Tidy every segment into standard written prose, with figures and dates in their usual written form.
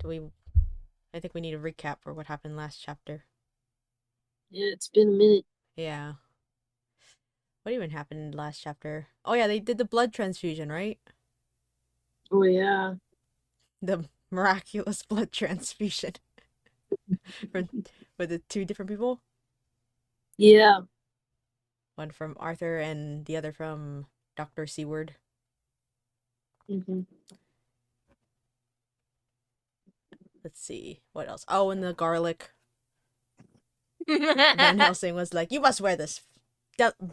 Do we? I think we need a recap for what happened last chapter. Yeah, it's been a minute. Yeah. What even happened last chapter? Oh yeah, they did the blood transfusion, right? Oh yeah. The miraculous blood transfusion for with the two different people. Yeah. One from Arthur and the other from Dr. Seward. Mm-hmm. Let's see. What else? Oh, and the garlic. Van Helsing was like, "You must wear this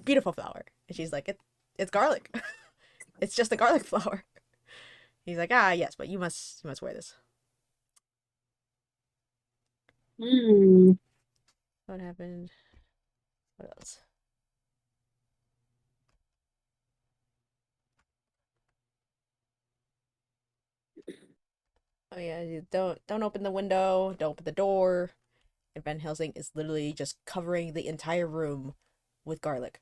beautiful flower." And she's like, it's garlic. It's just a garlic flower." He's like, "Ah, yes, but you must wear this." Hmm. What happened? What else? Oh yeah, you don't open the window, don't open the door. And Van Helsing is literally just covering the entire room with garlic.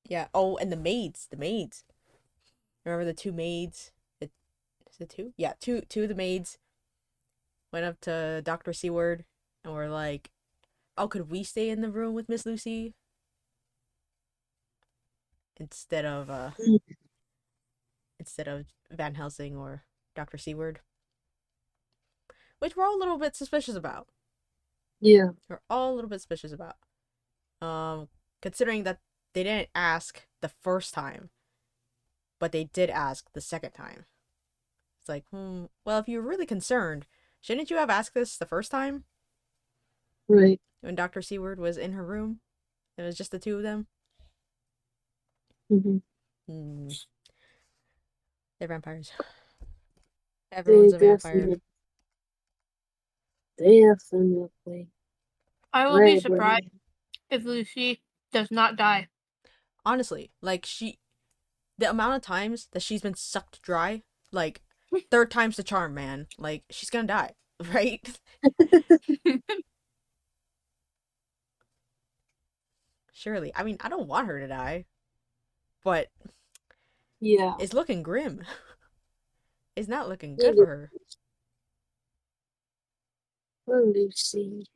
Yeah. Oh, and the maids. Remember the two maids? Is it two? Yeah, two of the maids went up to Dr. Seward and were like, "Oh, could we stay in the room with Miss Lucy instead of uh instead of Van Helsing or Dr. Seward?" Which we're all a little bit suspicious about. Yeah. We're all a little bit suspicious about. Considering that they didn't ask the first time, but they did ask the second time. It's like, well, if you're really concerned, shouldn't you have asked this the first time Right. when Dr. Seward was in her room? It was just the two of them. Mm-hmm. Hmm. They're vampires. Everyone's They a vampire. definitely. I will be Right, surprised right. if Lucy does not die. Honestly, like the amount of times that she's been sucked dry, like third time's the charm, man. Like she's gonna die, right? Surely. I mean, I don't want her to die, but Yeah. it's looking grim. It's not looking good Poor for her. Lucy.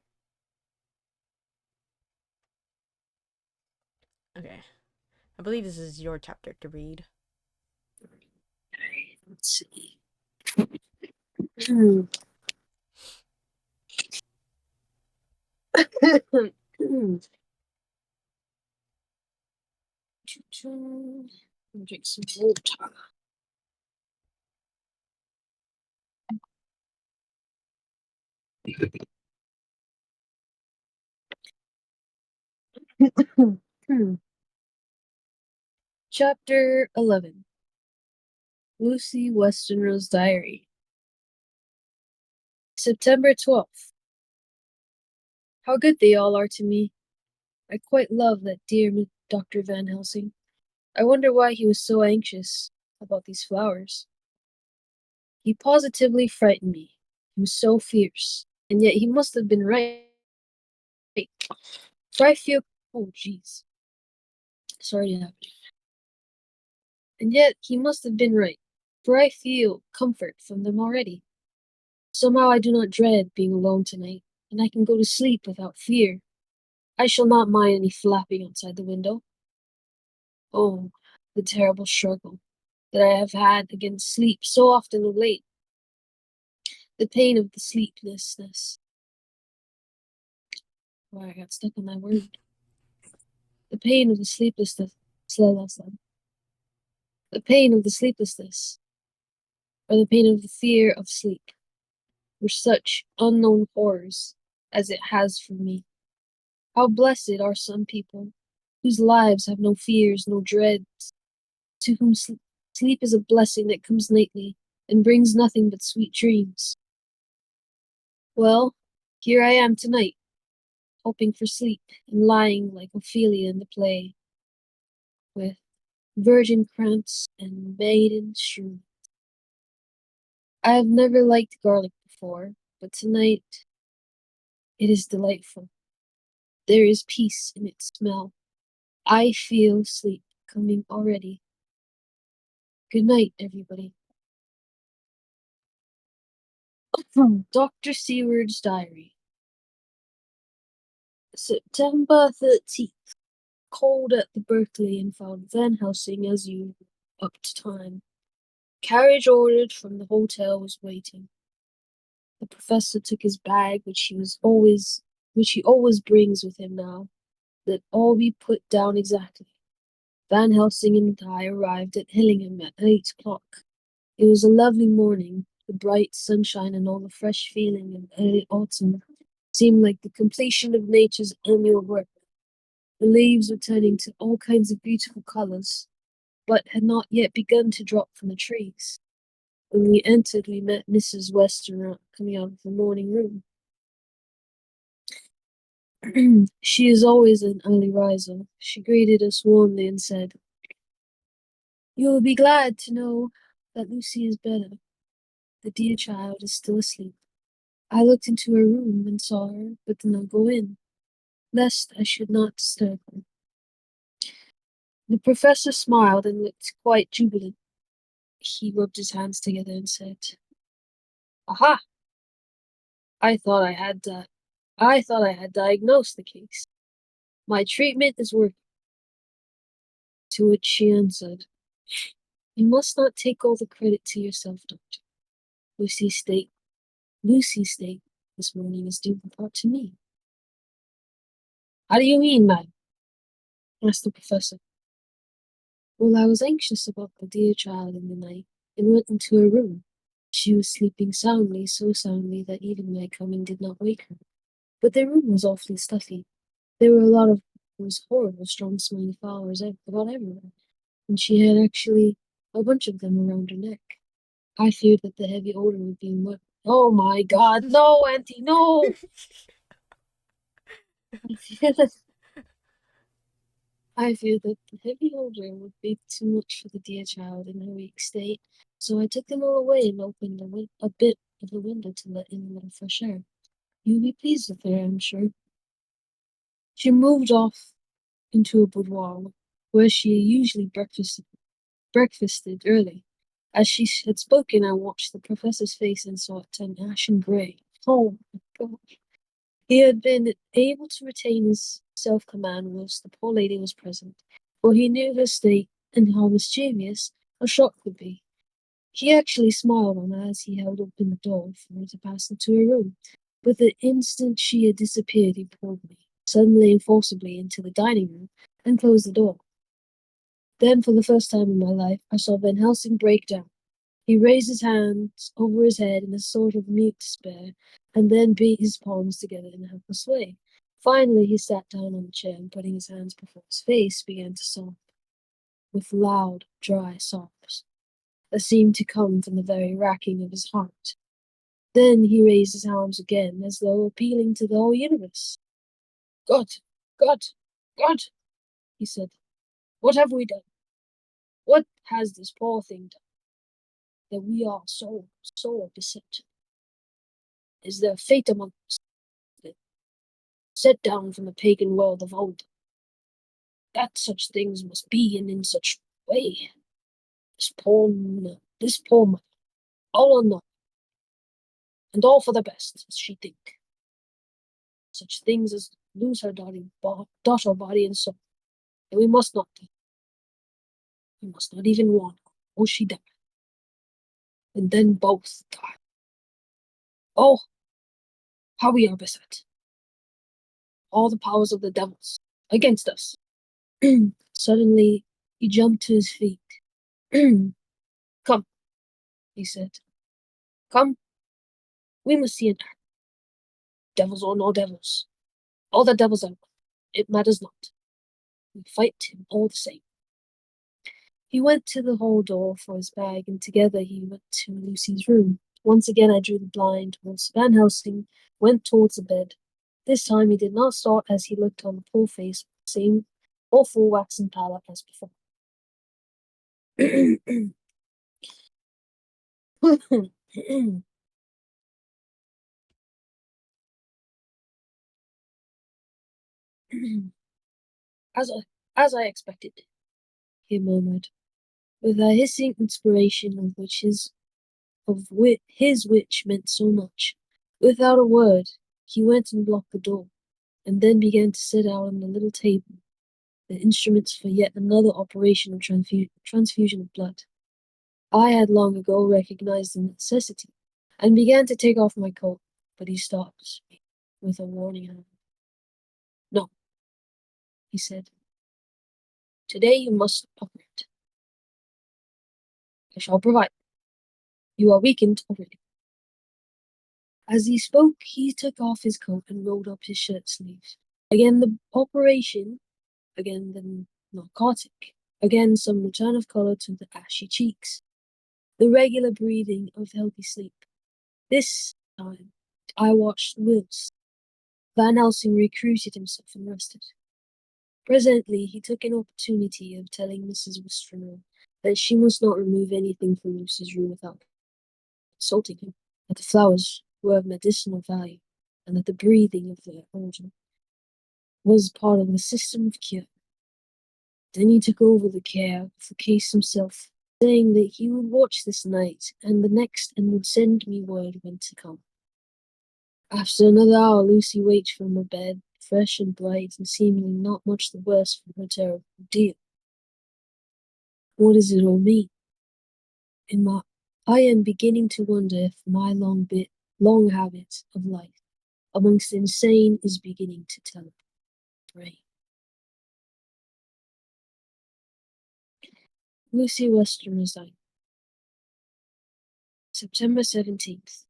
Okay. I believe this is your chapter to read. Okay, let's see. Hmm. Drink some water. Chapter 11. Lucy Westenra's Diary. September 12th. How good they all are to me. I quite love that dear Dr. Van Helsing. I wonder why he was so anxious about these flowers. He positively frightened me. He was so fierce, and yet he must have been right. For I feel, oh jeez, sorry to happen. And yet he must have been right, for I feel comfort from them already. Somehow I do not dread being alone tonight, and I can go to sleep without fear. I shall not mind any flapping outside the window. Oh, the terrible struggle that I have had against sleep so often of late. The pain of the sleeplessness. Why, I got stuck on that word. The pain of the sleeplessness. The pain of the sleeplessness, or the pain of the fear of sleep, were such unknown horrors as it has for me. How blessed are some people, whose lives have no fears, no dreads, to whom sleep is a blessing that comes nightly, and brings nothing but sweet dreams. Well, here I am tonight, hoping for sleep, and lying like Ophelia in the play, with virgin crowns and maiden shrew. I have never liked garlic before, but tonight it is delightful. There is peace in its smell. I feel sleep coming already. Good night, everybody. From Dr. Seward's diary. September 13th. Called at the Berkeley and found Van Helsing as usual, up to time. Carriage ordered from the hotel was waiting. The professor took his bag, which he always brings with him now. Let all be put down exactly. Van Helsing and I arrived at Hillingham at 8 o'clock. It was a lovely morning. The bright sunshine and all the fresh feeling of early autumn seemed like the completion of nature's annual work. The leaves were turning to all kinds of beautiful colors, but had not yet begun to drop from the trees. When we entered, we met Mrs. Westerner coming out of the morning room. She is always an early riser. She greeted us warmly and said, "You will be glad to know that Lucy is better. The dear child is still asleep." I looked into her room and saw her, but did not go in, lest I should not disturb her. The professor smiled and looked quite jubilant. He rubbed his hands together and said, "Aha! I thought I had diagnosed the case. My treatment is working." To which she answered, "You must not take all the credit to yourself, doctor. Lucy's state this morning is due in part to me." "How do you mean, madam?" asked the professor. "Well, I was anxious about the dear child in the night, and went into her room. She was sleeping soundly, so soundly that even my coming did not wake her. But the room was awfully stuffy. There were a lot of those horrible strong-smelling flowers about everywhere, and she had actually a bunch of them around her neck. I feared that the heavy odor would be what. Oh my God, no, Auntie, no! I feared that the heavy odor would be too much for the dear child in her weak state, so I took them all away and opened a bit of the window to let in a little fresh air. You'll be pleased with her, I'm sure." She moved off into a boudoir, where she usually breakfasted early. As she had spoken, I watched the professor's face and saw it turn ashen grey. Oh my God. He had been able to retain his self-command whilst the poor lady was present, for he knew her state and how mischievous a shock would be. He actually smiled on her as he held open the door for her to pass into her room, but the instant she had disappeared he pulled me, suddenly and forcibly, into the dining room and closed the door. Then, for the first time in my life, I saw Van Helsing break down. He raised his hands over his head in a sort of mute despair, and then beat his palms together in a helpless way. Finally, he sat down on a chair and, putting his hands before his face, began to sob, with loud, dry sobs that seemed to come from the very racking of his heart. Then he raised his arms again, as though appealing to the whole universe. "God, God, God," he said, "what have we done? What has this poor thing done, that we are so beset? Is there a fate among us, that, set down from the pagan world of old, that such things must be, and in such way? This poor mother, all unknown, and all for the best, as she think. Such things as lose her daughter, body and soul, and we must not die. We must not even warn her, or she die, and then both die. Oh, how we are beset! All the powers of the devils against us." Suddenly, he jumped to his feet. "Come," he said. "Come, we must see an act. Devils or no devils. All the devils out. It matters not. We fight him all the same." He went to the hall door for his bag, and together he went to Lucy's room. Once again I drew the blind, whilst Van Helsing went towards the bed. This time he did not start as he looked on the poor face with the same awful waxen pallor as before. As I expected, he murmured, with a hissing inspiration his which meant so much. Without a word, he went and blocked the door, and then began to set out on the little table the instruments for yet another operation of transfusion of blood. I had long ago recognized the necessity, and began to take off my coat, but he stopped me with a warning hand. "No," he said. "Today you must operate. I shall provide. You are weakened already." As he spoke, he took off his coat and rolled up his shirt sleeves. Again the operation, again the narcotic, again some return of color to the ashy cheeks, the regular breathing of healthy sleep. This time I watched Wills. Van Helsing recruited himself and rested. Presently he took an opportunity of telling Mrs. Westenra that she must not remove anything from Lucy's room without consulting him, that the flowers were of medicinal value, and that the breathing of their origin was part of the system of cure. Then he took over the care of the case himself, saying that he would watch this night and the next and would send me word when to come. After another hour Lucy waked from her bed, fresh and bright, and seemingly not much the worse for her terrible ordeal. What does it all mean? I am beginning to wonder if my long habit of life amongst the insane is beginning to tell upon my brain. Lucy Western resigned. September 17th.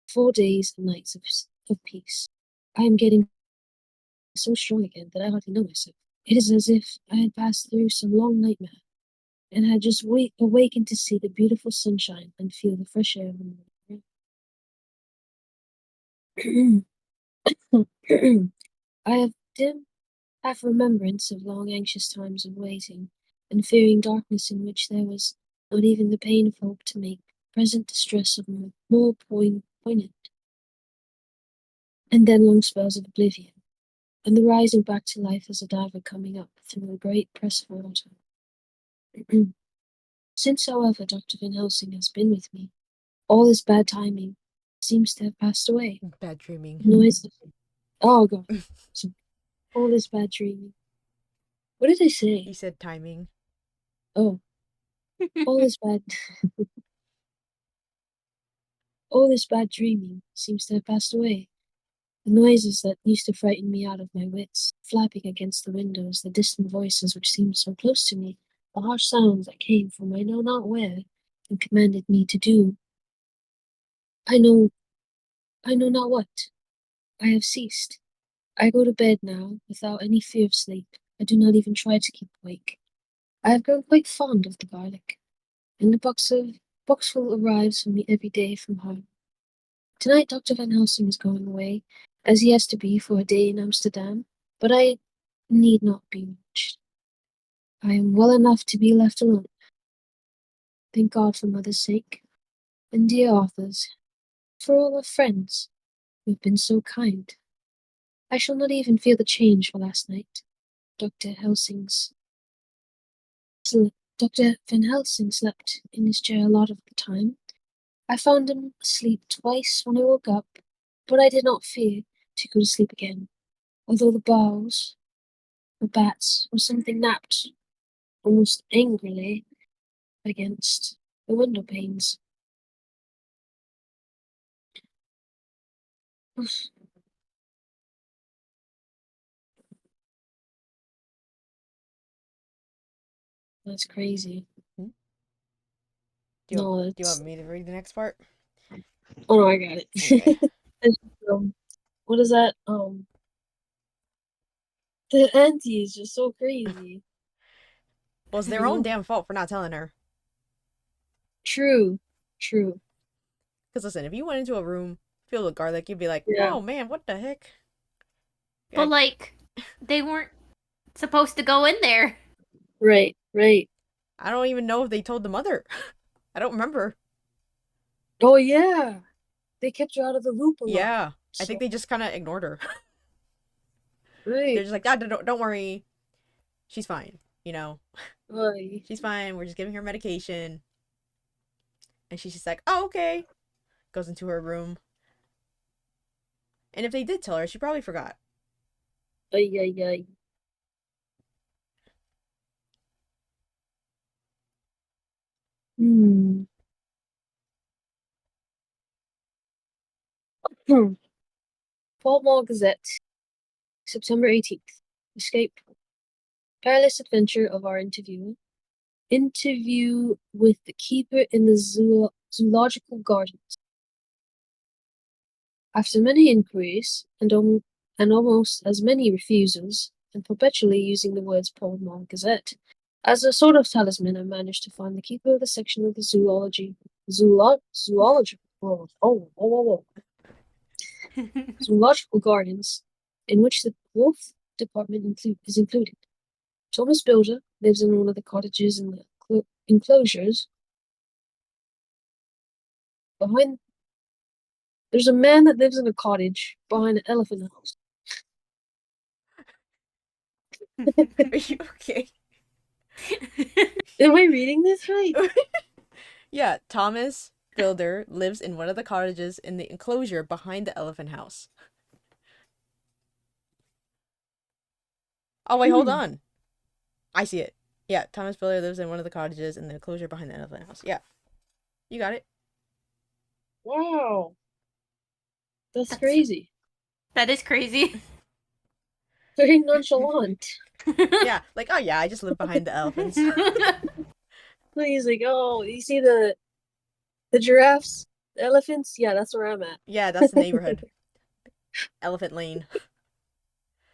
4 days and nights of peace. I am getting so strong again that I hardly know myself. It is as if I had passed through some long nightmare, and had just awakened to see the beautiful sunshine and feel the fresh air of the morning. I have dim half remembrance of long anxious times of waiting, and fearing darkness in which there was not even the pain of hope to make present distress of more poignant, and then long spells of oblivion, and the rising back to life as a diver coming up through a great press of water. Since, however, Dr. Van Helsing has been with me, all this bad timing seems to have passed away. Bad dreaming. Noise. Oh god. So, all this bad dreaming. What did I say? He said timing. Oh. All this bad all this bad dreaming seems to have passed away. The noises that used to frighten me out of my wits, flapping against the windows, the distant voices which seemed so close to me, the harsh sounds that came from I know not where, and commanded me to do I know not what. I have ceased. I go to bed now without any fear of sleep. I do not even try to keep awake. I have grown quite fond of the garlic, and the boxful arrives for me every day from home. Tonight Dr. Van Helsing is going away, as he has to be for a day in Amsterdam, but I need not be watched. I am well enough to be left alone. Thank God for mother's sake, and dear Arthur's, for all our friends who have been so kind. I shall not even feel the change for last night. Dr. Van Helsing slept in his chair a lot of the time. I found him asleep twice when I woke up, but I did not fear to go to sleep again, although the bowels, or bats, or something napped almost angrily against the window panes. That's crazy. Do No, you it's... want me to read the next part? Oh no, I got it. Okay. What is that? The auntie is just so crazy. Well, it's their own damn fault for not telling her. True. Because listen, if you went into a room filled with garlic, you'd be like, Yeah. oh man, what the heck? But like, they weren't supposed to go in there. Right. I don't even know if they told the mother. I don't remember. Oh yeah. They kept her out of the loop a lot. Yeah. I think So, they just kind of ignored her. right. They're just like, ah, don't worry. She's fine. you know, Aye. she's fine. We're just giving her medication. And she's just like, oh, okay. Goes into her room. And if they did tell her, she probably forgot. Ay, ay, ay. Hmm. Pall Mall Gazette, September 18th. Escape. Perilous adventure of our interviewer. Interview with the keeper in the zoological gardens. After many inquiries and almost as many refusals, and perpetually using the words Pall Mall Gazette as a sort of talisman, I managed to find the keeper of the section of the zoological zoological gardens in which the wolf department is included. Thomas Builder lives in one of the cottages in the enclosures behind. There's a man that lives in a cottage behind an elephant house. Are you okay? Am I reading this right? Yeah, Thomas Builder lives in one of the cottages in the enclosure behind the elephant house. Oh, wait, hold on. I see it. Yeah, Thomas Builder lives in one of the cottages in the enclosure behind the elephant house. Yeah, you got it. Wow. That's That's crazy. that is crazy. Very nonchalant. Yeah, like, oh yeah, I just live behind the elephants. He's like, oh, you see the giraffes, the elephants? Yeah, that's where I'm at. Yeah, that's the neighborhood. Elephant Lane.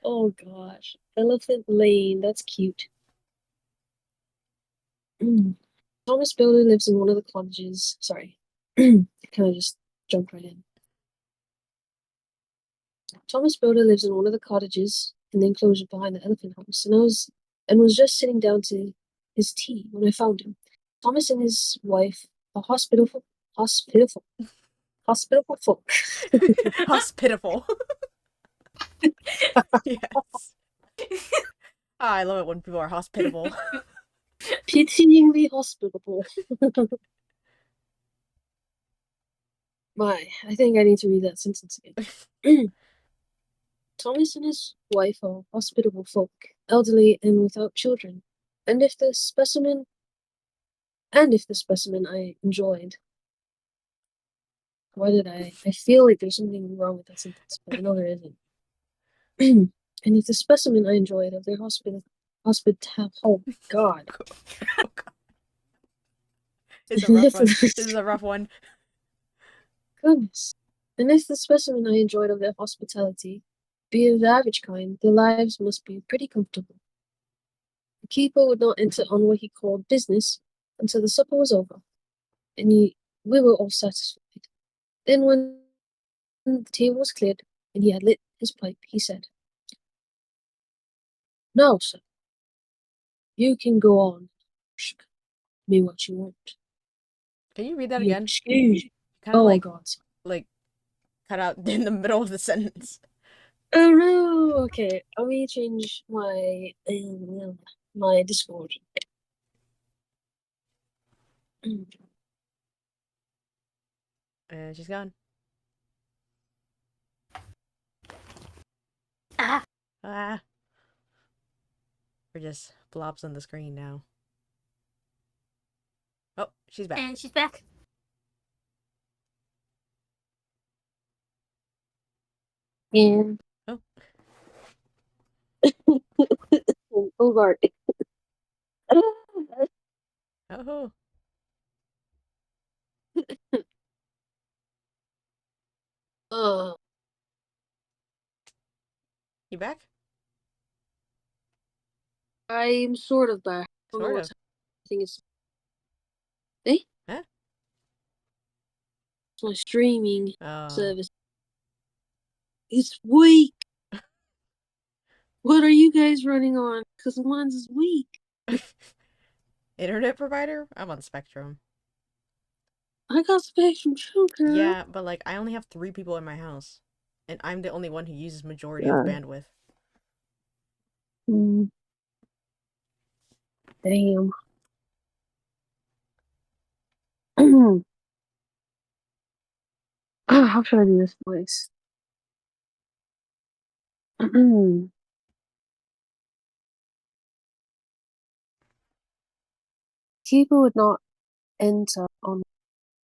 Oh gosh. Elephant Lane, that's cute. Thomas Builder lives in one of the cottages. Sorry. Kind of just jumped right in. Thomas Builder lives in one of the cottages in the enclosure behind the elephant house, and was just sitting down to his tea when I found him. Thomas and his wife are hospitable folk. Hospitable. Yes. Ah, I love it when people are hospitable. Pityingly hospitable. I think I need to read that sentence again. Thomas and his wife are hospitable folk, elderly and without children. And if the specimen I enjoyed. I feel like there's something wrong with that sentence, but I know there isn't. And if the specimen I enjoyed of their oh God. Oh, God. It's a rough one. This is a rough one. Goodness. And if the specimen I enjoyed of their hospitality be of the average kind, their lives must be pretty comfortable. The keeper would not enter on what he called business until the supper was over, and we were all satisfied. Then when the table was cleared and he had lit his pipe, he said, "Now, sir, you can go on. Ask me what you want. Can you read that You again? excuse." Kind of Oh God. like cut out in the middle of the sentence. Oh no. Okay, let me change my Discord. And she's gone. Ah, Ah. We're just blobs on the screen now. Oh, she's back. and she's back. And Oh. oh Lord. Oh. uh, You back? I'm sort of back. I don't know Sort what's of. I think it's eh? Huh? It's my streaming Oh. service. It's weak. What are you guys running on? Because mine's is weak. Internet provider? I'm on Spectrum. I got Spectrum too, girl. Yeah, but like I only have 3 people in my house. And I'm the only one who uses majority of the bandwidth. Mm. Damn. How should I do this voice? Keeper would not enter on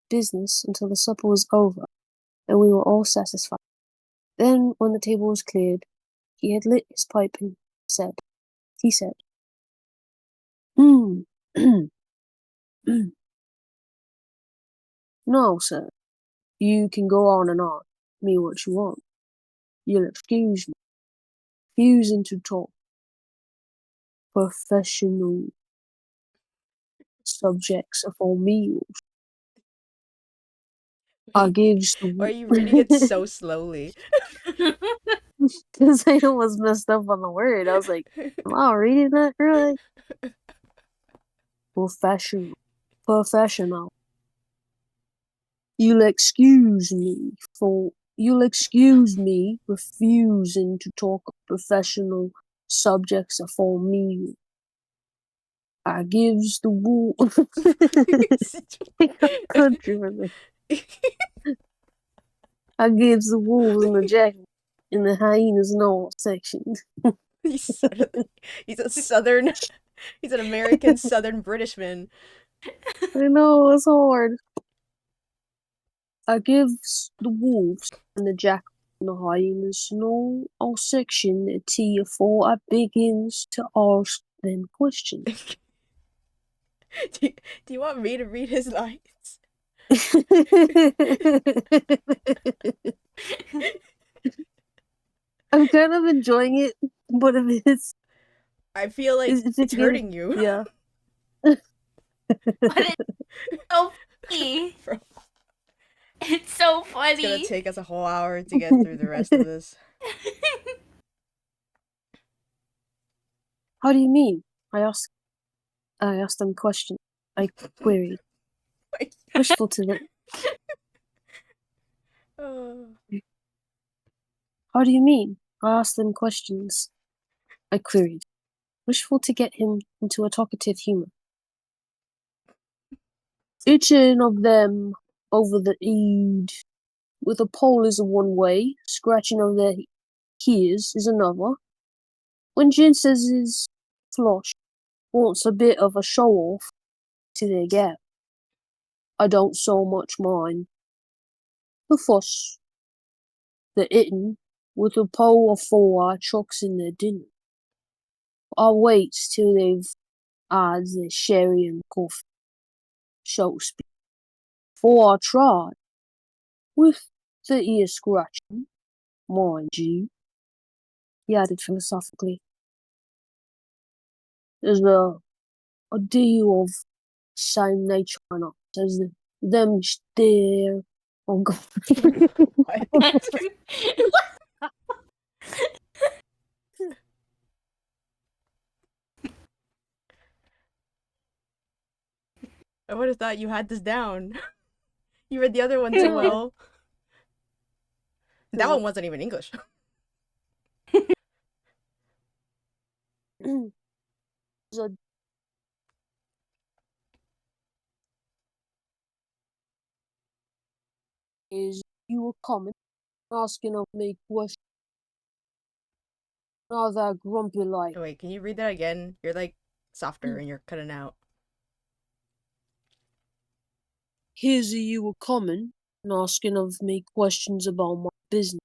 business until the supper was over, and we were all satisfied. Then, when the table was cleared, he had lit his pipe and he said, No, sir, you can go on and on, me what you want. You'll excuse me, refusing to talk. Professional subjects are for meals. I gives Why are you reading it so slowly? Because I almost messed up on the word. I was like, am I reading that right? Professional. You'll excuse me refusing to talk professional subjects for me. I gives the wool country for me. I gives the wolves and the jackals in the hyenas and all sections. He's a southern. He's an American Southern Britishman. I know, it's hard. I gives the wolves and the jackals and the hyenas and all section a tea afore I begins to ask them questions. Do you want me to read his lines? I'm kind of enjoying it, but if it's... I feel like it's hurting you. Yeah. But it's so funny. It's so funny. It's gonna take us a whole hour to get through the rest of this. How do you mean? I asked them questions. I queried. Wishful to them. How do you mean? I asked them questions. I queried, wishful to get him into a talkative humor. Itching of them over the eed with a pole is one way, scratching of their ears is another. When Jin says his flush wants a bit of a show off to their gap, I don't so much mind. The fuss, the ittin' with a pole afore I chucks in their dinner. I waits till they've had their sherry and coffee, so to speak, before I tried, with the ear scratching, mind you, he added philosophically. There's a deal of same nature in us, as them there. Oh God. I would have thought you had this down. You read the other one so well. That one wasn't even English. Is you were coming, asking of me questions. Not that grumpy like. Oh, wait, can you read that again? You're like softer and you're cutting out. Here's you were coming and asking of me questions about my business.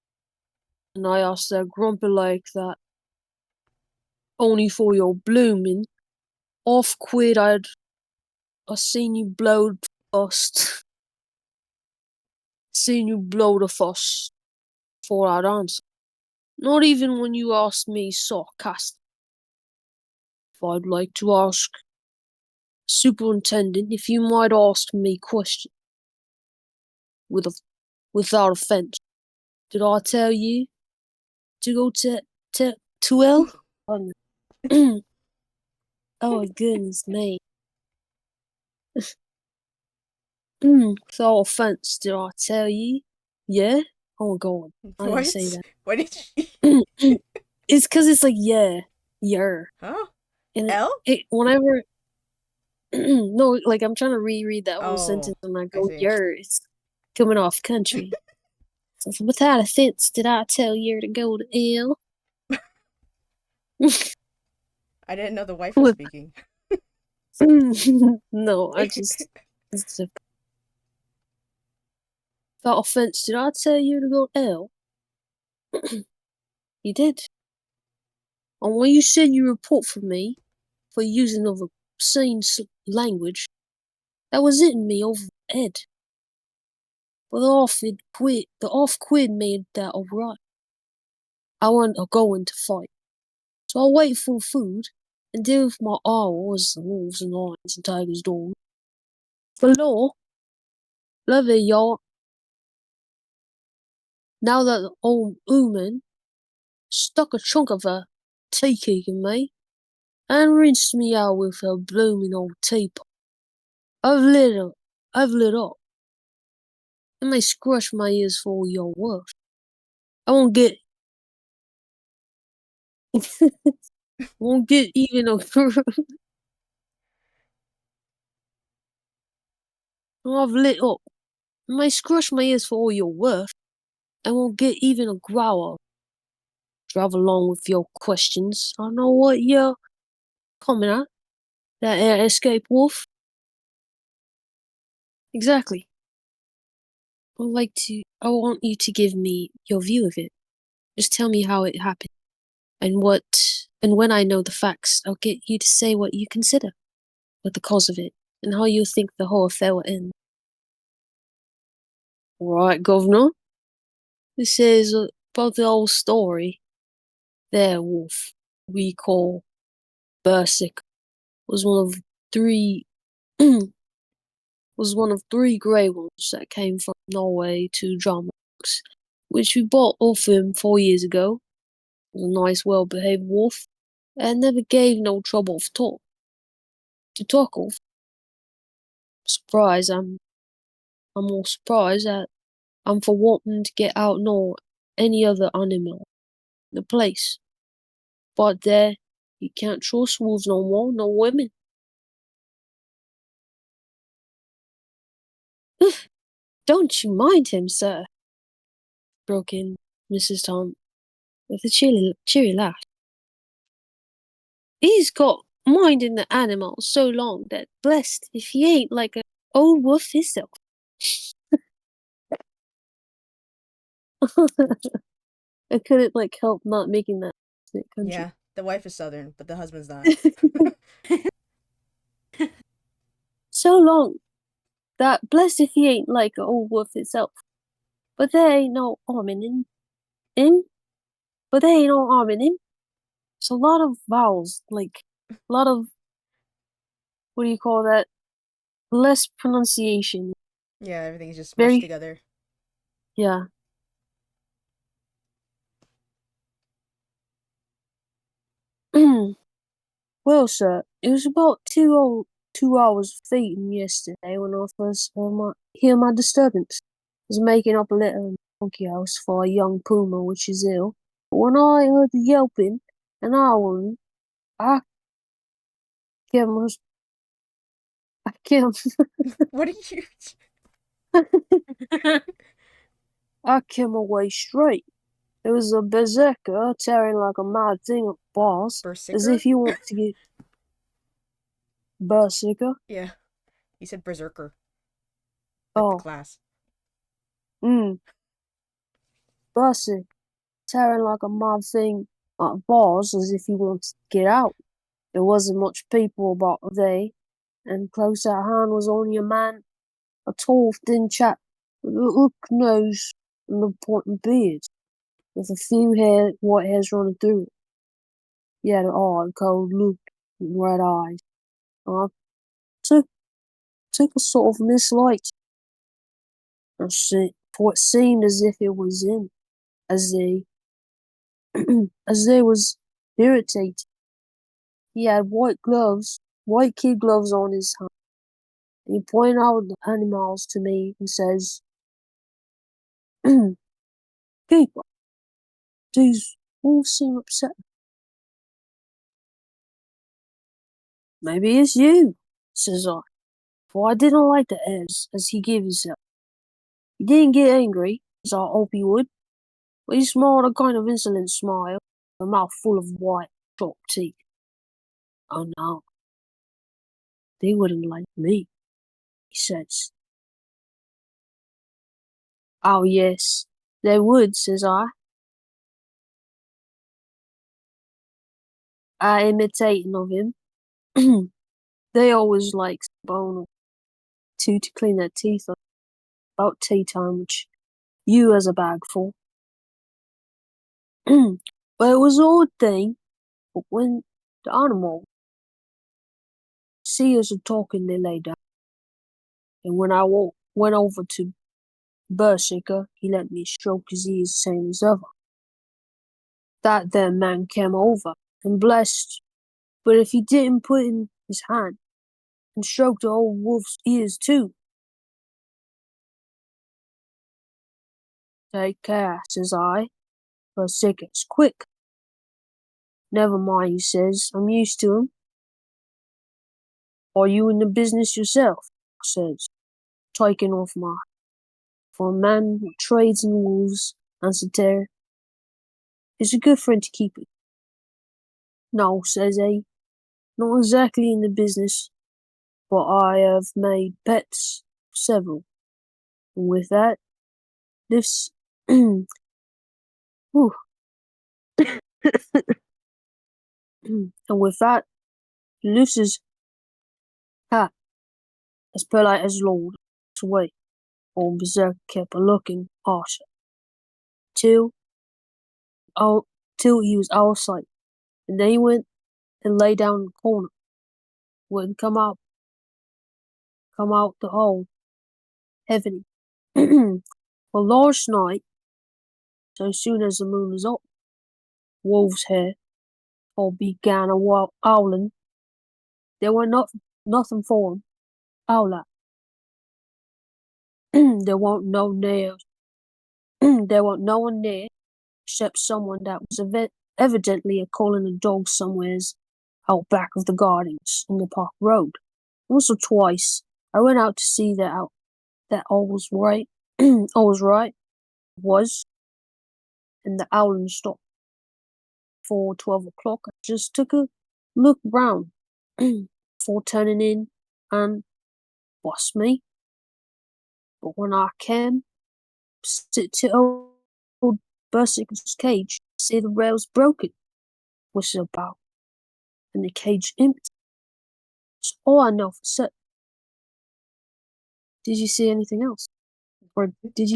And I asked that grumpy like that. Only for your blooming. Off quid I seen you blowed first. Seen you blow the fuss before I'd answer. Not even when you asked me sarcastic. If I'd like to ask Superintendent if you might ask me question without offense. Did I tell you to go to hell? Oh goodness me. Without offense, did I tell you? Yeah? Oh god. I didn't say that. What did she? It's because it's like yeah. Huh? And L? whenever No, like I'm trying to reread that whole Oh, sentence and I I go, see. yours coming off country. So, without offense, did I tell you to go to L? I didn't know the wife was speaking. No, I just without offense, did I tell you to go to L? You did. And when you said you report for me for using of obscene language, that was hitting me over the head. But the off quid made that alright. I want to go into fight. So I wait for food and deal with my owls, the wolves and lions and tigers dawn. Below, love it, y'all. Now that the old woman stuck a chunk of her tea cake in me and rinsed me out with her blooming old teapot. I've lit up. I've lit up. And they scratch my ears for all your worth. I won't get won't get even a I've lit up. And they scratch my ears for all your worth. I won't get even a growl. Drive along with your questions. I know what you're coming at. That air escape wolf. Exactly. I want you to give me your view of it. Just tell me how it happened. And when I know the facts, I'll get you to say what you consider, what the cause of it, and how you think the whole affair will end. Right, Governor. This is about the old story. Their wolf, we call Bersic, was one of three was one of three grey ones that came from Norway to Jarmarks, which we bought off him 4 years ago. It was a nice, well-behaved wolf, and never gave no trouble to talk of. Surprised, I'm more surprised that I'm for wanting to get out nor any other animal in the place. But there, you can't trust wolves no more, no women. Don't you mind him, sir, broke in Mrs. Tom with a cheery laugh. He's got minding the animals so long that blessed if he ain't like an old wolf himself. I couldn't help not making that country. Yeah, the wife is Southern, but the husband's not. So long that blessed if he ain't like an old wolf itself. But there ain't no harm in him. But there ain't no harm in him. It's a lot of vowels, a lot of, what do you call that? Less pronunciation. Yeah, everything's just mushed Very, together. yeah. Well, sir, it was about 2 hours fading yesterday when I first hear my disturbance. I was making up a little monkey house for a young puma which is ill. But when I heard the yelping and howling, I came, I came, What are you? I came away straight. It was a berserker tearing like a mad thing at bars, as Berserker? if he wants to get berserker. Yeah, he said berserker, like the Oh, class. berserker tearing like a mad thing at bars, as if he wants to get out. There wasn't much people about today, and close at hand was only a man, a tall, thin chap with a hook nose and a pointed beard, with a few white hairs running through it. He had an odd, cold look and red eyes. I took a sort of mislike to him, for it seemed as if it was him, as they as they was irritated. He had white kid gloves on his hand. And he pointed out the animals to me and says, Keeper, these wolves seem upset. Maybe it's you, says I, for I didn't like the airs as he gave himself. He didn't get angry, as I hoped he would, but he smiled a kind of insolent smile, a mouth full of white, sharp teeth. Oh no, they wouldn't like me, he says. Oh yes, they would, says I imitating of him. They always like a bone or two to clean their teeth up about tea time, which you has a bag for. But it was an odd thing, but when the animal see us talking, they lay down. And when I went over to Berserker, he let me stroke his ears same as ever. That there man came over and blessed, but if he didn't put in his hand and stroke the old wolf's ears too. Take care, says I. Berserker's quick. Never mind, he says, I'm used to him. Are you in the business yourself? I says, taking off my hat. For a man who trades in wolves, answered Terry, is a good friend to keep it. No, says he, not exactly in the business, but I have made pets, several. And with that, this, and with that, lifts his hat, as polite as Lord, away. Old Berserk kept a looking harsher, till, till he was out of sight, and then he went and lay down in the corner. Wouldn't come out the hole, heavy. Well, last night, so soon as the moon was up, Wolf's hair all began a howling. There were nothing for him. Howl at. There won't no near. There won't no one near except someone that was evidently a calling a dog somewheres out back of the gardens in the park road. Once or twice I went out to see that all was right. All was right. Was, and the howling stopped. 12 o'clock, I just took a look round before turning in and bust me. But when I came to old Berserker's cage, see the rails broken, was about, and the cage empty. That's all I know for certain. Did you see anything else? Or did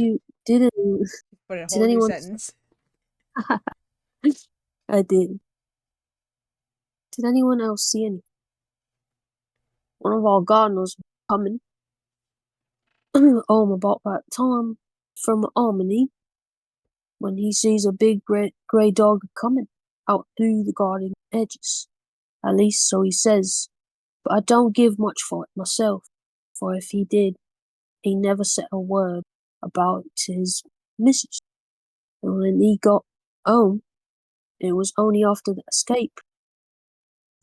But a whole new anyone sentence. I did. Did anyone else see anything? One of our gardeners was coming home about that time from Harmony when he sees a big grey dog coming out through the garden edges. At least so he says, but I don't give much for it myself, for if he did, he never said a word about it to his missus. And when he got home, it was only after the escape.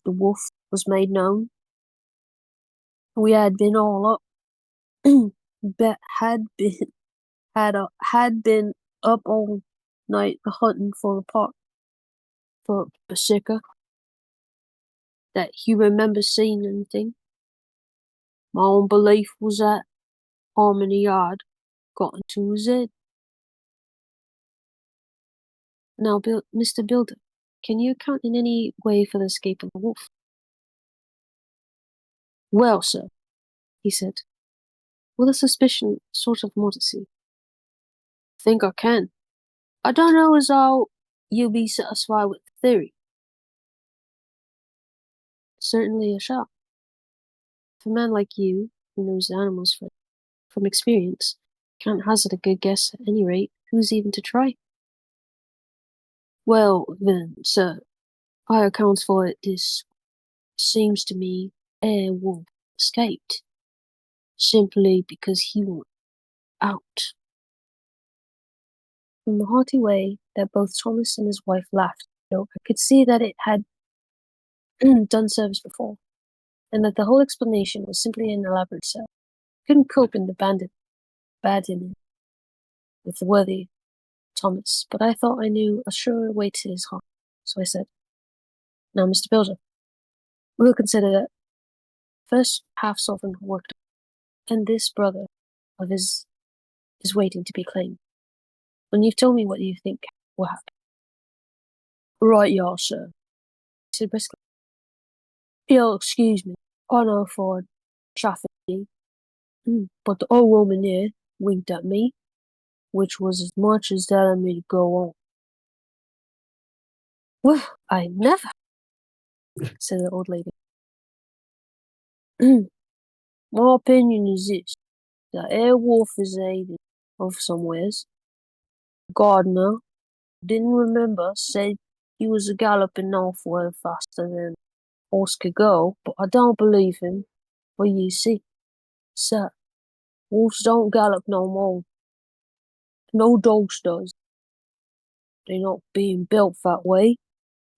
The wolf was made known. We had been all up, bet had been up all night hunting for the pot for Berserker. That he remembers seeing anything. My own belief was that Harmony Yard got into his head. Now, Mr. Builder, can you account in any way for the escape of the wolf? Well, sir, he said, with a suspicion sort of modesty. Think I can. I don't know as how you'll be satisfied with the theory. Certainly I shall. For a man like you, who knows the animals from experience, can't hazard a good guess at any rate, who's even to try? Well, then, sir, I account for it this seems to me wolf escaped, simply because he went out. From the hearty way that both Thomas and his wife laughed, I could see that it had done service before. and that the whole explanation was simply an elaborate setup. Couldn't cope in the badinage with the worthy Thomas, but I thought I knew a surer way to his heart, so I said, "Now, Mr. Builder, we'll consider that first half sovereign worked, and this brother of his is waiting to be claimed. When you've told me what you think will happen." "Right, y'all, sir," he said briskly. "You'll excuse me, I know for traffic, but the old woman here winked at me, which was as much as telling me to go on." "Well, I never," said the old lady. "My opinion is this, that Airwolf is aided of somewheres. Gardner, didn't remember, said he was a galloping off well faster than horse could go, but I don't believe him, for you see, sir, wolves don't gallop no more. No dogs does. They not being built that way.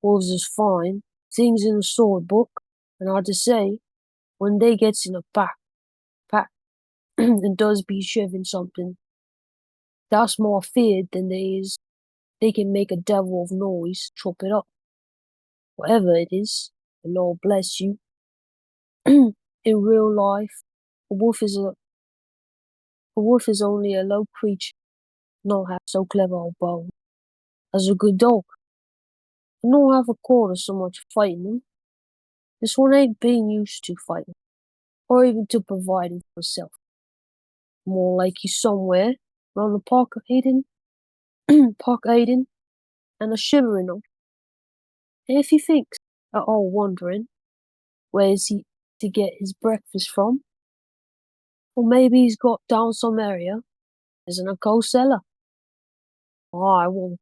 Wolves is fine, things in the sword book, and I just say, when they gets in a pack, and does be shoving something, that's more feared than they is. They can make a devil of noise, chop it up. Whatever it is, the Lord bless you. In real life, a wolf is only a low creature, not half so clever or bold as a good dog. I don't have a quarter so much fighting him. This one ain't been used to fighting, or even to providing for himself. More like he's somewhere round the Park of Eden, and a shivering of. And if he thinks at all wondering where is he to get his breakfast from, or maybe he's got down some area as in a coal cellar. I won't.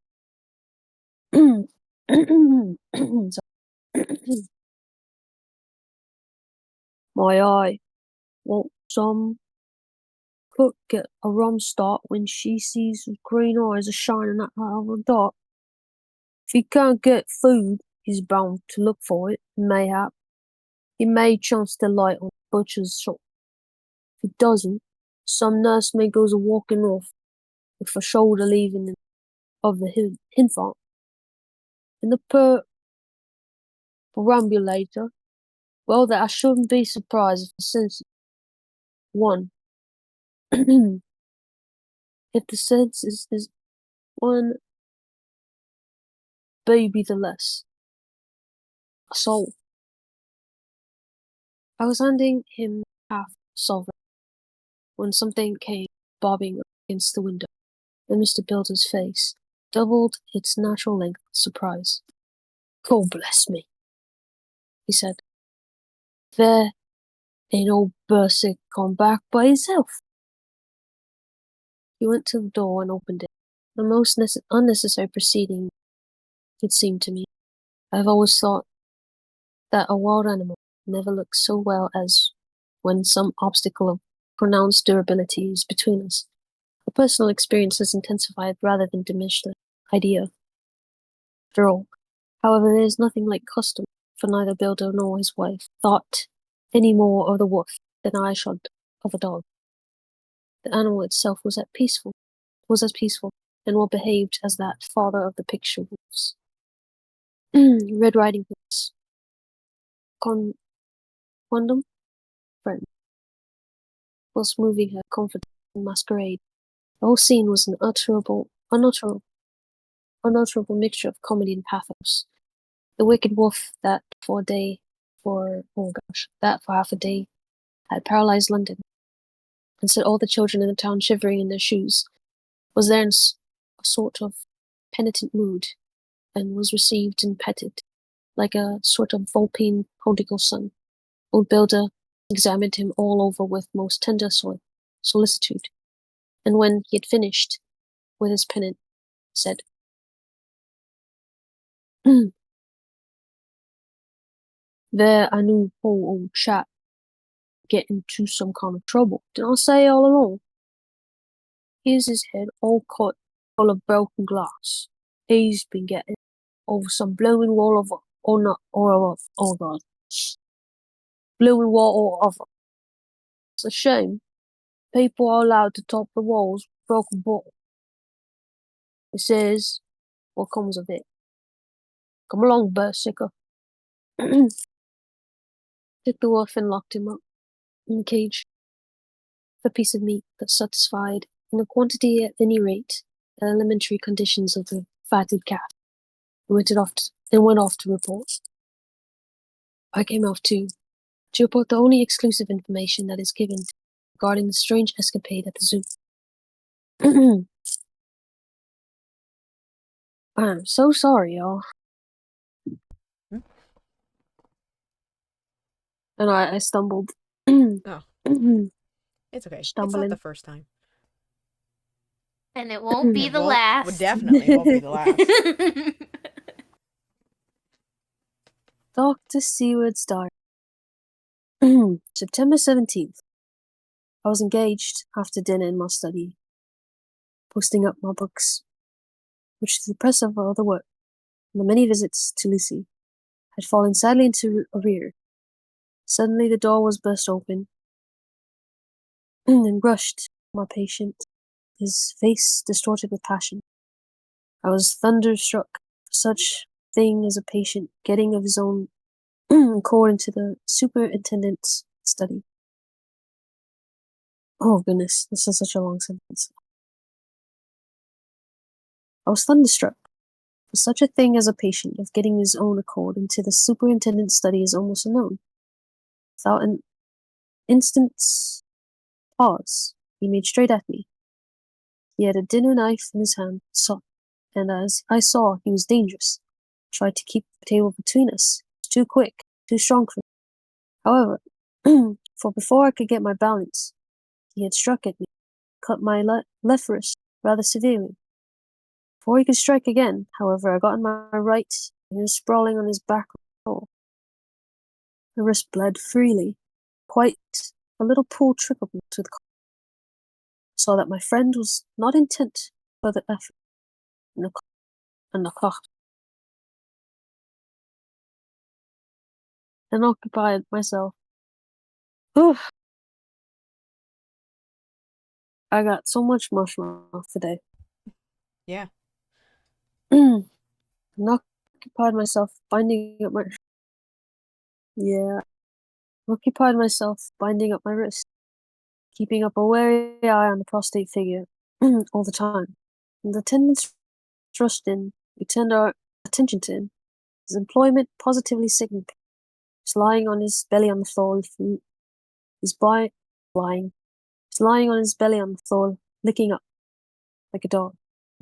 My eye won't some cook get a rum start when she sees his green eyes a shining at her of a dark. If he can't get food, he's bound to look for it, mayhap. He may chance to light on a butcher's shop. If he doesn't, some nursemaid goes a walking off with a shoulder leaving of the infant. And the perambulator, well, that I shouldn't be surprised if the senses one. If the senses is one baby the less. A soul. I was handing him half sovereign when something came bobbing against the window, and Mr. Builder's face doubled its natural length with surprise. "God bless me," he said. "There ain't old Bersick gone back by himself." He went to the door and opened it. The most unnecessary proceeding, it seemed to me. I have always thought that a wild animal never looks so well as when some obstacle of pronounced durability is between us. A personal experience has intensified rather than diminished the idea. After all, however, there is nothing like custom, for neither Builder nor his wife thought any more of the wolf than I should of a dog. The animal itself was as peaceful and well behaved as that father of the picture wolves. Red Riding Hood's quondam friend, whilst moving her confident masquerade. The whole scene was an unutterable mixture of comedy and pathos. The wicked wolf that for half a day had paralyzed London and set all the children in the town shivering in their shoes, was there in a sort of penitent mood, and was received and petted like a sort of vulpine prodigal son. Old Builder examined him all over with most tender solicitude, and when he had finished with his penance, said, "There I knew poor old chap get into some kind of trouble. Didn't I say all along? Here's his head all cut full of broken glass. He's been getting over some blooming wall of God. blooming wall of It's a shame. People are allowed to top the walls with broken bottle. This is what comes of it. Come along, Berserker. Took the wolf and locked him up in the cage. The piece of meat that satisfied, in a quantity at any rate, the elementary conditions of the fatted calf, and went off to report. I came off too, to report the only exclusive information that is given regarding the strange escapade at the zoo. I'm so sorry, y'all. Hmm? And I stumbled. Oh. It's okay. It's Stumbling. not the first time. And it won't be It the won't- last. Well, definitely won't be the last. Dr. Seward's diary. September 17th. I was engaged after dinner in my study, posting up my books, which to the press of other work, and the many visits to Lucy, had fallen sadly into arrear. Suddenly the door was burst open, and rushed my patient, his face distorted with passion. I was thunderstruck. Such thing as a patient getting of his own accord into the superintendent's study. Oh goodness, this is such a long sentence. I was thunderstruck. For such a thing as a patient of getting his own accord into the superintendent's study is almost unknown. Without an instant's pause, he made straight at me. He had a dinner knife in his hand, and as I saw he was dangerous. Tried to keep the table between us. He was too quick, too strong for me. However, for before I could get my balance, he had struck at me, cut my left wrist rather severely. Before he could strike again, however, I got in my right, and he was sprawling on his back on the floor. The wrist bled freely. Quite a little pool trickled into the collar. Saw that my friend was not intent for the effort, and the clock, and occupied myself. Oof. I got so much mush mouth today. Yeah. And occupied myself binding up my wrist, keeping up a wary eye on the prostrate figure all the time. And the attendants rushed in. We turned our attention to him. His employment positively sickened. He's lying on his belly on the floor, lying on his belly on the floor, licking up like a dog.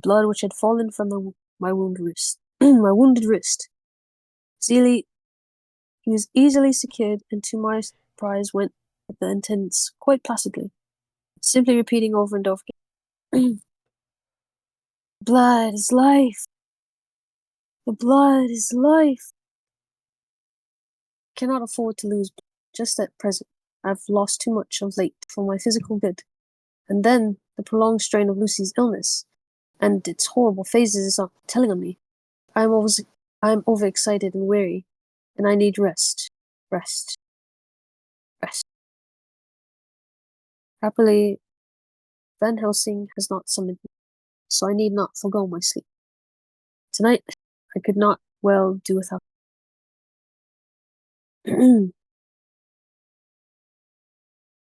Blood which had fallen from my wounded wrist. He was easily secured, and to my surprise went with the attendants quite placidly, simply repeating over and over again, "Blood is life. The blood is life." Cannot afford to lose blood just at present. I've lost too much of late for my physical good. And then the prolonged strain of Lucy's illness, and its horrible phases is telling on me. I am overexcited and weary, and I need rest. Rest. Happily, Van Helsing has not summoned me, so I need not forego my sleep. Tonight, I could not well do without.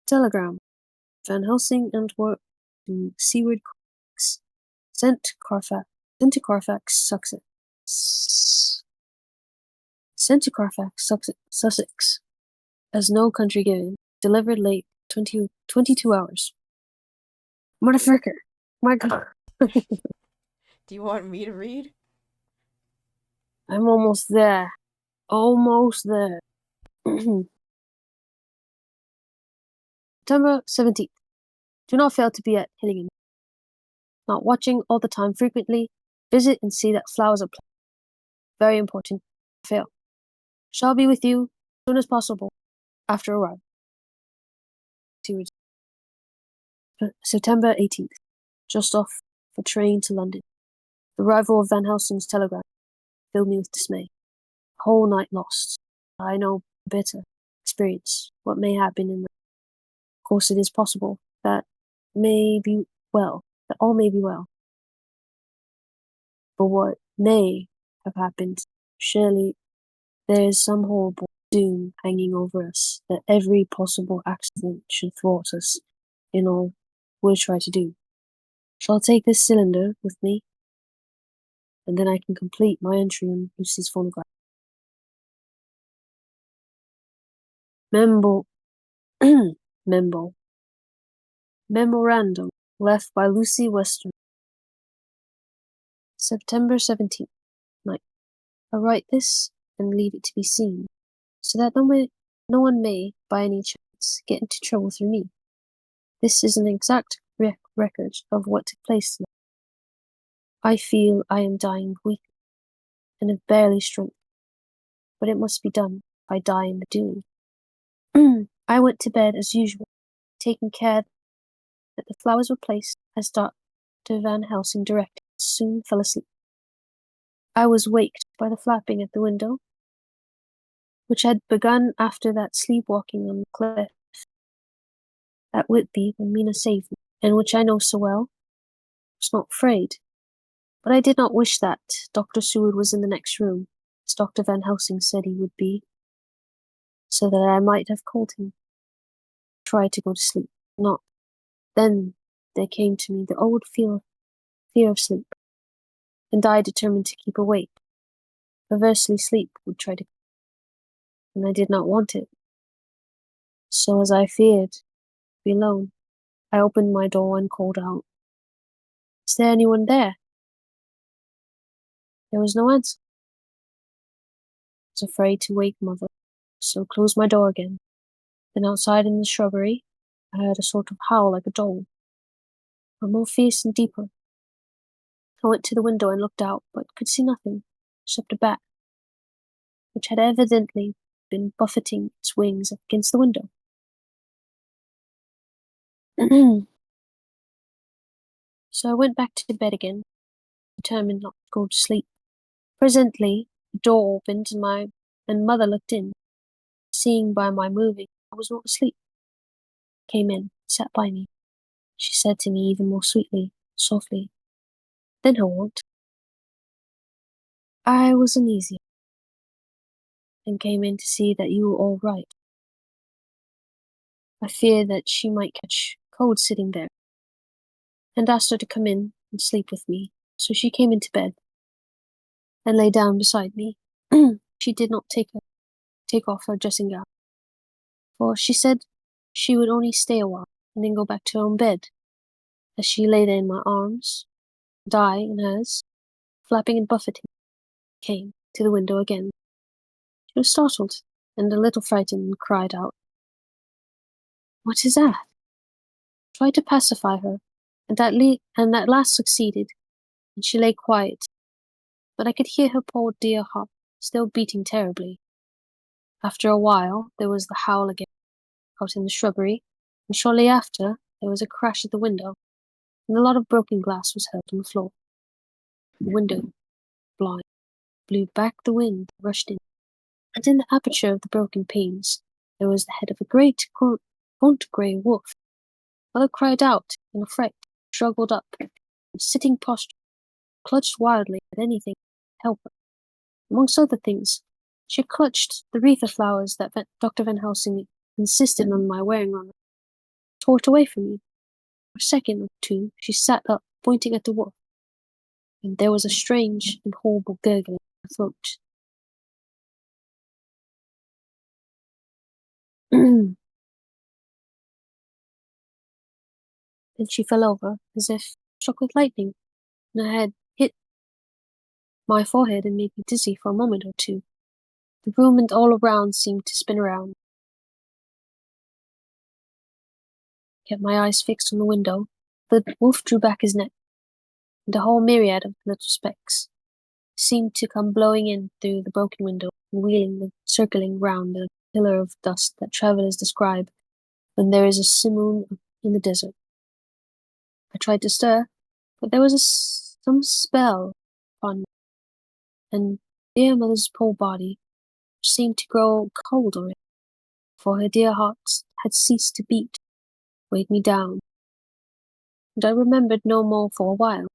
Telegram. Van Helsing, Antwerp, to Seward Carfax. Sent to Carfax, Sussex. As no country given. Delivered late, 22 hours. Motherfucker. My God. Do you want me to read? I'm almost there. Almost there. September 17th. Do not fail to be at Hillingham. Not watching all the time frequently. Visit and see that flowers are planted. Very important. Fail. Shall be with you as soon as possible after arrival. September 18th. Just off for train to London. The arrival of Van Helsing's telegram filled me with dismay. A whole night lost. I know, bitter. experience what may happen in the. Of course, it is possible that that all may be well. But what may have happened, surely there is some horrible doom hanging over us that every possible accident should thwart us in all we'll try to do. Shall I take this cylinder with me? And then I can complete my entry on Lucy's phonograph. Memorandum left by Lucy Western. September 17th, night. I write this and leave it to be seen, so that no one may, by any chance, get into trouble through me. This is an exact record of what took place tonight. I feel I am dying weak and have barely strength, but it must be done if I die in the doing. I went to bed as usual, taking care that the flowers were placed as Dr. Van Helsing directed, and soon fell asleep. I was waked by the flapping at the window, which had begun after that sleepwalking on the cliff at Whitby when Mina saved me, and which I know so well. I was not afraid, but I did not wish that Dr. Seward was in the next room, as Dr. Van Helsing said he would be, so that I might have called him. I tried to go to sleep, not. Then there came to me the old fear of sleep, and I determined to keep awake. Perversely, sleep would try to, and I did not want it. So, as I feared to be alone, I opened my door and called out, "Is there anyone there?" There was no answer. I was afraid to wake Mother, so closed my door again. Then outside in the shrubbery, I heard a sort of howl like a dog, but more fierce and deeper. I went to the window and looked out, but could see nothing, except a bat, which had evidently been buffeting its wings against the window. So I went back to bed again, determined not to go to sleep. Presently, the door opened and Mother looked in. Seeing by my moving I was not asleep, came in, sat by me. She said to me even more sweetly, softly, than her wont, "I was uneasy, and came in to see that you were all right. I feared that she might catch cold sitting there, and asked her to come in and sleep with me, so she came into bed, and lay down beside me. She did not take off her dressing gown, for she said she would only stay a while, and then go back to her own bed. As she lay there in my arms, and I in hers, flapping and buffeting, came to the window again. She was startled, and a little frightened, and cried out, "What is that?" I tried to pacify her, and at last succeeded, and she lay quiet, but I could hear her poor dear heart still beating terribly. After a while there was the howl again out in the shrubbery, and shortly after there was a crash at the window, and a lot of broken glass was heard on the floor. The window blind blew back the wind that rushed in, and in the aperture of the broken panes there was the head of a great gaunt grey wolf. Mother cried out in a fright, struggled up, in a sitting posture, clutched wildly at anything to help her. Amongst other things, she clutched the wreath of flowers that Dr. Van Helsing insisted on my wearing on her, tore it away from me. For a second or two she sat up, pointing at the wolf, and there was a strange and horrible gurgling in her throat. Then she fell over, as if struck with lightning, and her head hit my forehead and made me dizzy for a moment or two. The room and all around seemed to spin around. I kept my eyes fixed on the window. The wolf drew back his neck, and a whole myriad of little specks seemed to come blowing in through the broken window and wheeling and circling round the pillar of dust that travellers describe when there is a simoon in the desert. I tried to stir, but there was some spell upon me, and dear Mother's poor body seemed to grow cold already. for her dear heart had ceased to beat, weighed me down, and I remembered no more for a while.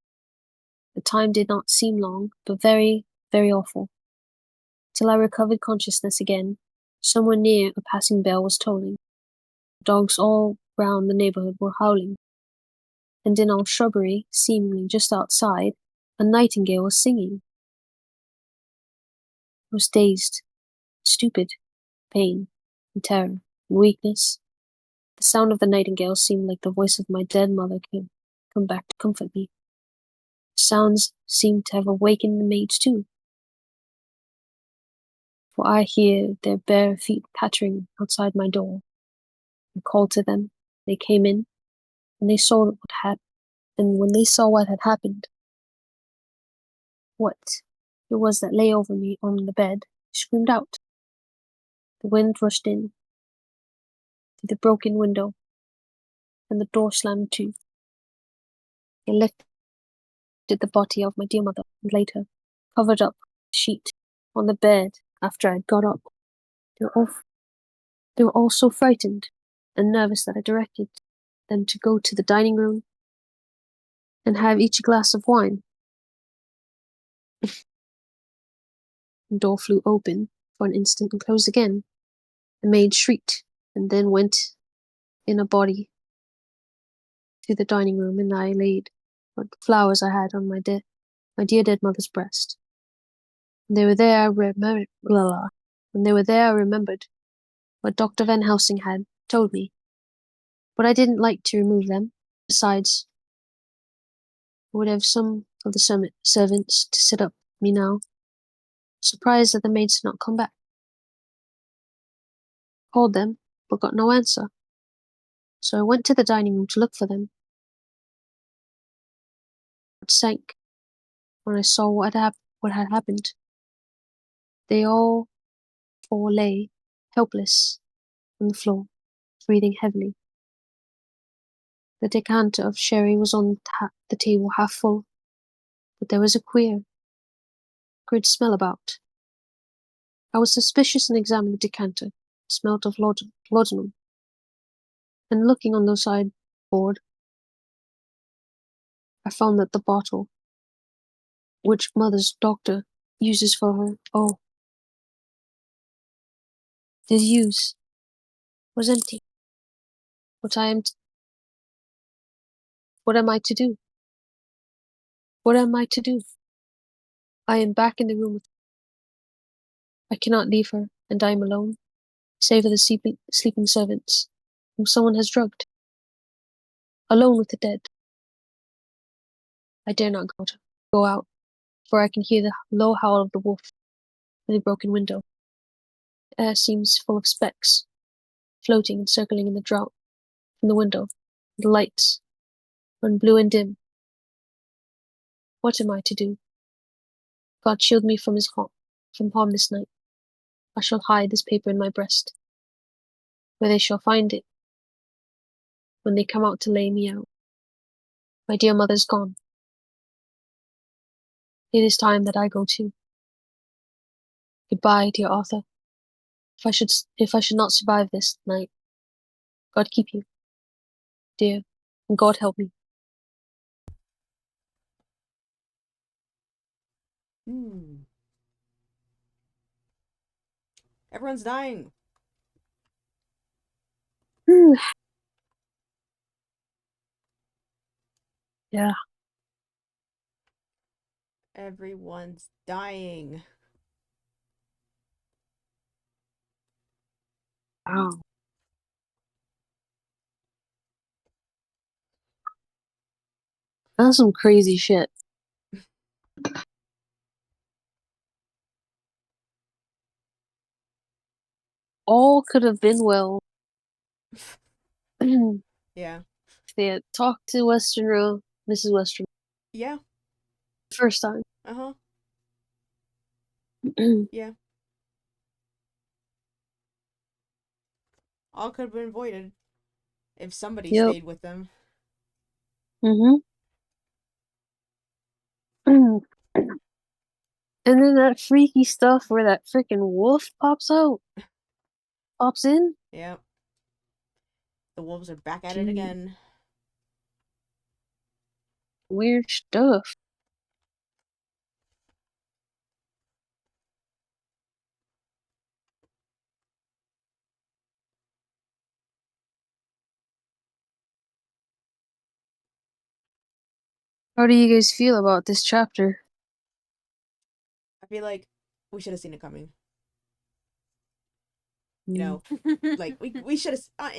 The time did not seem long, but very, very awful. Till I recovered consciousness again, somewhere near a passing bell was tolling. Dogs all round the neighborhood were howling, and in our shrubbery, seemingly just outside, a nightingale was singing. I was dazed, stupid, pain, and terror, and weakness. The sound of the nightingale seemed like the voice of my dead mother come back to comfort me. The sounds seemed to have awakened the maids too, for I hear their bare feet pattering outside my door. I called to them. They came in, and they saw what had, and when they saw what had happened, what it was that lay over me on the bed, I screamed out. The wind rushed in through the broken window, and the door slammed to. I lifted the body of my dear mother and laid her, covered up with a sheet, on the bed after I had got up. They were all so frightened and nervous that I directed them to go to the dining room and have each a glass of wine. The door flew open for an instant and closed again. The maid shrieked and then went in a body to the dining room, and I laid what flowers I had on my dear dead mother's breast. When they were there, I remembered what Dr. Van Helsing had told me, but I didn't like to remove them. Besides, I would have some of the servants to sit up with me now, surprised that the maids had not come back. Called them, but got no answer, so I went to the dining room to look for them. It sank when I saw what had happened. They all four lay, helpless, on the floor, breathing heavily. The decanter of sherry was on the table half full, but there was a queer smell about. I was suspicious and examined the decanter. It smelt of laudanum. And looking on the sideboard, I found that the bottle, which mother's doctor uses for her, disuse, was empty. What am I to do? What am I to do? I am back in the room with her. I cannot leave her, and I am alone, save for the sleeping servants, whom someone has drugged. Alone with the dead. I dare not go out, for I can hear the low howl of the wolf through the broken window. The air seems full of specks, floating and circling in the draught from the window. The lights run blue and dim. What am I to do? God shield me from harm this night. I shall hide this paper in my breast, where they shall find it when they come out to lay me out. My dear mother's gone. It is time that I go too. Goodbye, dear Arthur. If I should not survive this night, God keep you, dear, and God help me. Everyone's dying. Yeah. Everyone's dying. Wow. That's some crazy shit. All could have been well. Yeah. They had talked to Mrs. Westerro. Yeah. First time. Uh-huh. Yeah. All could have been avoided if somebody stayed with them. And then that freaky stuff where that freaking wolf pops in. Yep. The wolves are back at it Gee. again. Weird stuff. How do you guys feel about this chapter? I feel like we should have seen it coming. Mm. You know, like we should have.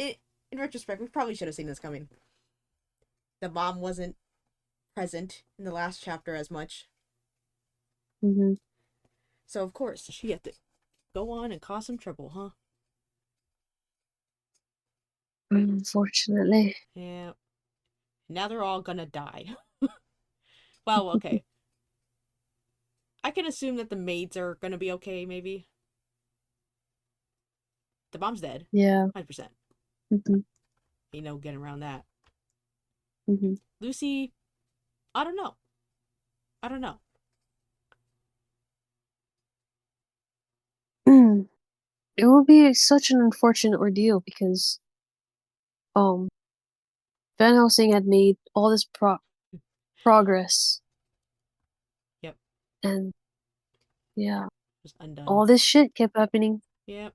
In retrospect, we probably should have seen this coming. The mom wasn't present in the last chapter as much, Mm-hmm. so of course she had to go on and cause some trouble, huh? Unfortunately. Yeah. Now they're all gonna die. Well, okay. I can assume that the maids are gonna be okay, maybe. The mom's dead. Yeah. 100%. Mm-hmm. Ain't no getting around that. Mm-hmm. Lucy, I don't know. I don't know. It will be such an unfortunate ordeal because Van Helsing had made all this progress, Yep. and yeah, Just undone. all this shit kept happening. Yep.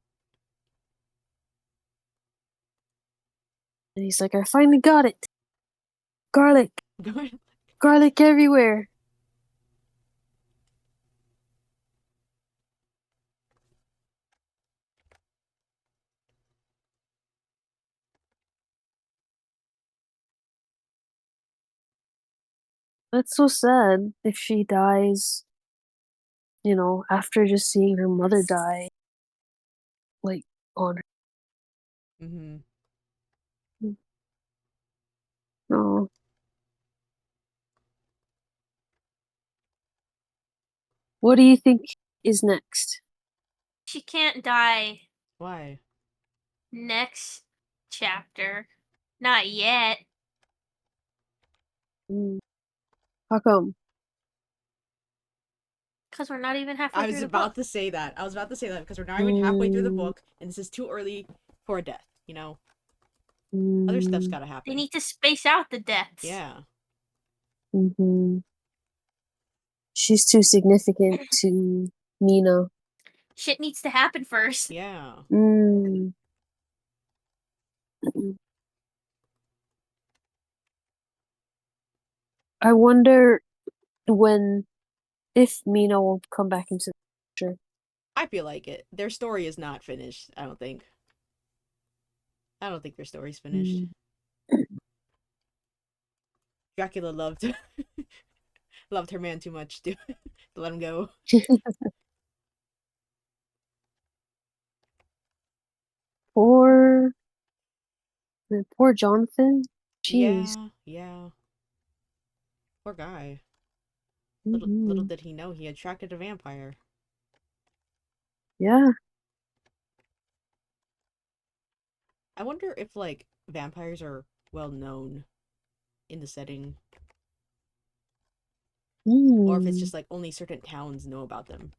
And he's like, I finally got it. Garlic. Go ahead. Garlic everywhere. That's so sad if she dies, after just seeing her mother die, like, on her. Mm-hmm. No. What do you think is next? She can't die Why? next chapter. Not yet. How come? Because we're not even halfway I was through the about book. to say that. I was about to say that because we're not even halfway through the Mm, book, and this is too early for a death. Other mm, stuff's gotta happen. They need to space out the deaths. Yeah. mhm. She's too significant to Mina. Shit needs to happen first. Yeah. Mm. I wonder if Mina will come back into the picture. I feel like it. Their story is not finished, I don't think. I don't think their story's finished. Dracula loved loved her man too much to let him go. Poor, poor Jonathan. Jeez. Yeah, yeah. Poor guy. Little Mhm. did he know he attracted a vampire. Yeah. I wonder if like vampires are well known in the setting, or if it's Mm. just like only certain towns know about them.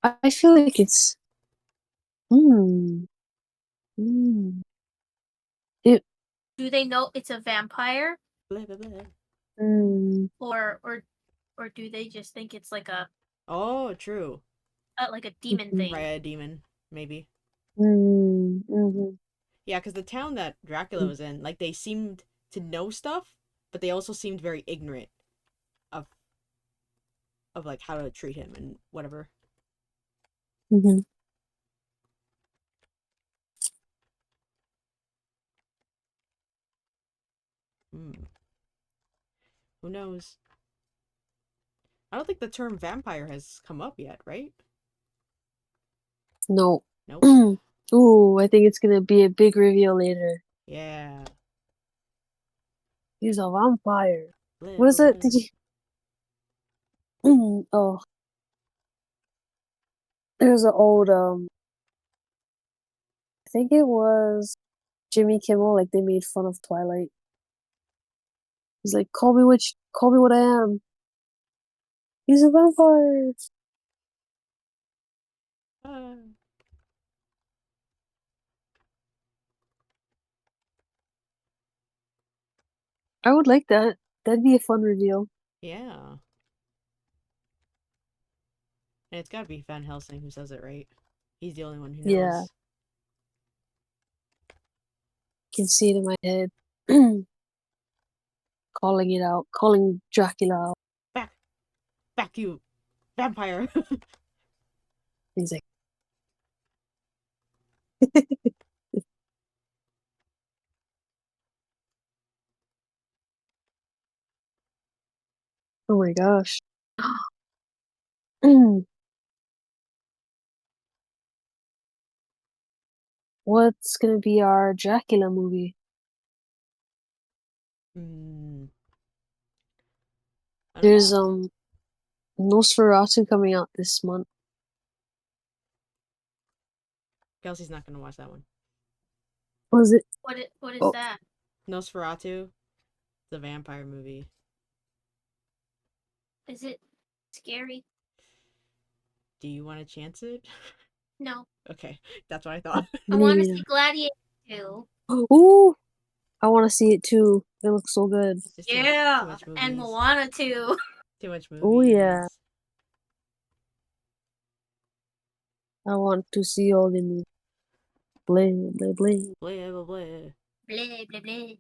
I feel like it's. Mm. Mm. It. Do they know it's a vampire? Blah, blah, blah. Mm. Or do they just think it's like a Oh, true. like a demon Mhm. thing? Right, a demon, maybe. Mm. Mhm. Yeah, because the town that Dracula was in, like they seemed to know stuff, but they also seemed very ignorant of like how to treat him and whatever. Mhm. Hmm. Who knows? I don't think the term vampire has come up yet, right? No. Nope. Ooh, I think it's gonna be a big reveal later. Yeah. He's a vampire. Blah, What is blah, that? blah. Did you? Oh, there's an old I think it was Jimmy Kimmel. Like they made fun of Twilight. He's like, call me what I am. He's a vampire. I would like that. That'd be a fun reveal. Yeah. And it's gotta be Van Helsing who says it, right? He's the only one who knows. Yeah. Can see it in my head. Calling it out. Calling Dracula out. Back you, vampire. He's like, oh my gosh. What's gonna be our Dracula movie? I don't There's know. Nosferatu coming out this month. Kelsey's not gonna watch that one. Was it? What is Oh. that? Nosferatu, the vampire movie. Is it scary? Do you want to chance it? No. Okay, that's what I thought. I want to Maybe see Gladiator 2. not. Ooh, I want to see it too. It looks so good. It's just Yeah, too much movies. and Moana 2. Too much movies. Oh yeah, I want to see all the movies. Blah blah blah. Blah blah blah. Blah, blah, blah.